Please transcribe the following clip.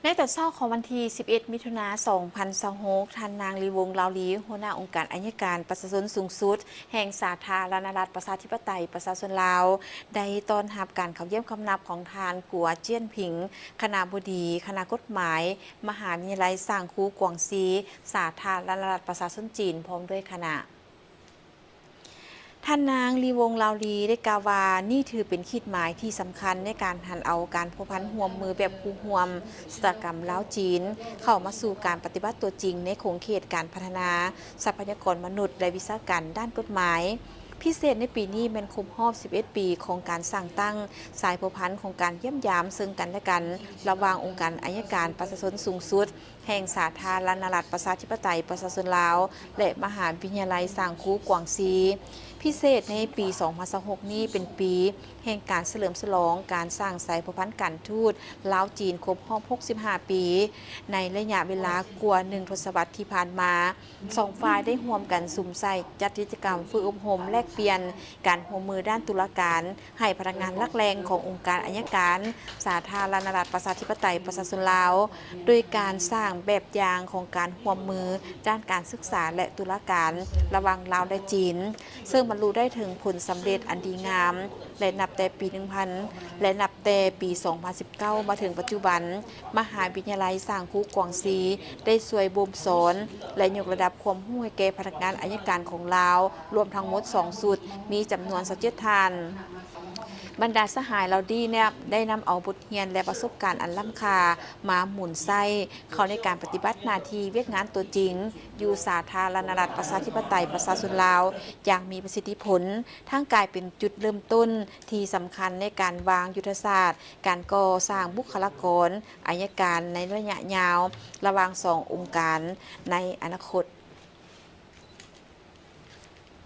ในตอนเช้าของวันที่ 11 มิถุนายน 2026 ท่านนางลีวงศ์ลาวลีหัวหน้าองค์การอัยการประชาชนสูงสุด แห่งสาธารณรัฐประชาธิปไตยประชาชนลาว ได้ต้อนรับการเข้าเยี่ยมคำนับของทานกัวเจี้ยนผิง คณบดี คณะกฎหมาย มหาวิทยาลัยสร้างคูกวางซี สาธารณรัฐประชาชนจีน พร้อมด้วยคณะ ท่านนางลีวงศ์ลาวลีได้กล่าวว่านี่ถือเป็นขีดหมายที่สำคัญในการหันเอาการพัวพันห่วมมือแบบคู่ห่วมสตกรรมลาวจีนเข้ามาสู่การปฏิบัติตัวจริงในโครงเขตการพัฒนาทรัพยากรมนุษย์และวิชาการด้านกฎหมายพิเศษในปีนี้เป็นครบรอบ 11 ปีของการสร้างตั้งสายพัวพันของการเยี่ยมยามซึ่งกันและกันระหว่างองค์การอัยการประชาชนสูงสุดแห่งสาธารณรัฐประชาธิปไตยประชาชนลาวและมหาวิทยาลัยสร้างคูกวางซีพิเศษในปี 2026 นี้เป็นปีแห่งการเฉลิมฉลองการสร้างสายพัวพันการทูตลาวจีนครบรอบ 65 ปีในระยะเวลากว่า1 ทศวรรษที่ผ่านมาสองฝ่ายได้ร่วมกันสุ่มใส่จัดกิจกรรมฝึกอบรมแลกเปลี่ยนการร่วมมือด้านตุลาการให้พนักงานหลักแรงขององค์การอัยการสาธารณรัฐประชาธิปไตยประชาชนลาวโดยการสร้างแบบอย่างของการร่วมมือด้านการศึกษาและตุลาการระหว่างลาวและจีนซึ่งบรรลุได้ถึงผลสำเร็จอันดีงามและนับแต่ปี 1000 และนับแต่ปี 2019 มาถึงปัจจุบันมหาวิทยาลัยสร้างคูกวางซีได้ช่วยบ่มสอนและยกระดับความรู้ให้แก่พนักงานอัยการของลาวรวมทั้งหมด 2 สุดมีจำนวน27ท่านบรรดาสหายเราดีเนี่ยได้นำเอาบทเรียนและประสบการณ์อันล้ำค่ามาหมุนไส้เขาในการปฏิบัติหน้าที่เวียกงานตัวจริงอยู่สาธารณรัฐประชาธิปไตยประชาชนลาวอย่างมีประสิทธิผลทั้งกลายเป็นจุดเริ่มต้นที่สำคัญในการวางยุทธศาสตร์การก่อสร้างบุคลากรอัยการในระยะยาวระหว่าง2 องค์การในอนาคต